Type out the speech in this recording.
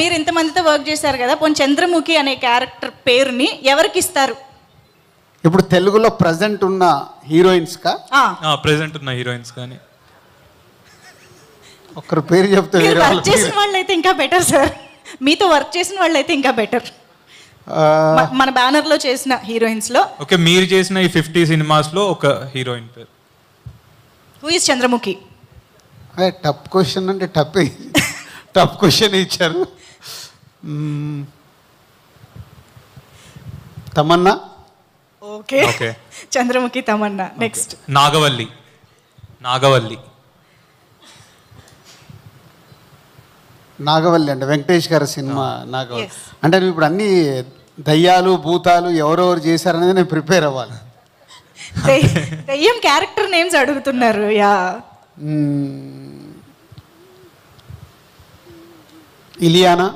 మీరు ఇంతమందితో వర్క్ చేశారు కదా, పోనీ చంద్రముఖి అనే క్యారెక్టర్ పేరుని ఎవరికి ఇస్తారు? ఇప్పుడు తెలుగులో ప్రజెంట్ ఉన్న హీరోయిన్స్ కా? ప్రెసెంట్ ఉన్న హీరోయిన్స్ కానీ ఒక్కరు పేరు చెప్తే మీరు వేరే వర్క్ చేసిన వాళ్ళు అయితే ఇంకా బెటర్ సార్. మీతో వర్క్ చేసిన వాళ్ళు అయితే ఇంకా బెటర్. మన బ్యానర్ లో చేసిన హీరోయిన్స్ లో. ఓకే, మీరు చేసిన ఈ 50 సినిమాస్ లో ఒక హీరోయిన్ పేరు. Who is Chandramukhi? Tough question అంటే టఫ్ క్వశ్చన్ ఇచ్చారు. తమన్నా. ఓకే, చంద్రముఖి, తమన్నా. నెక్స్ట్ నాగవల్లి. నాగవల్లి అంటే వెంకటేష్ గారి సినిమా నాగవల్లి. అంటే నువ్వు ఇప్పుడు అన్ని దయ్యాలు భూతాలు ఎవరెవరు చేశారనేది నేను ప్రిపేర్ అవ్వాలి. దయ్యం క్యారెక్టర్ నేమ్స్ అడుగుతున్నారు. యా, ఇలియానా.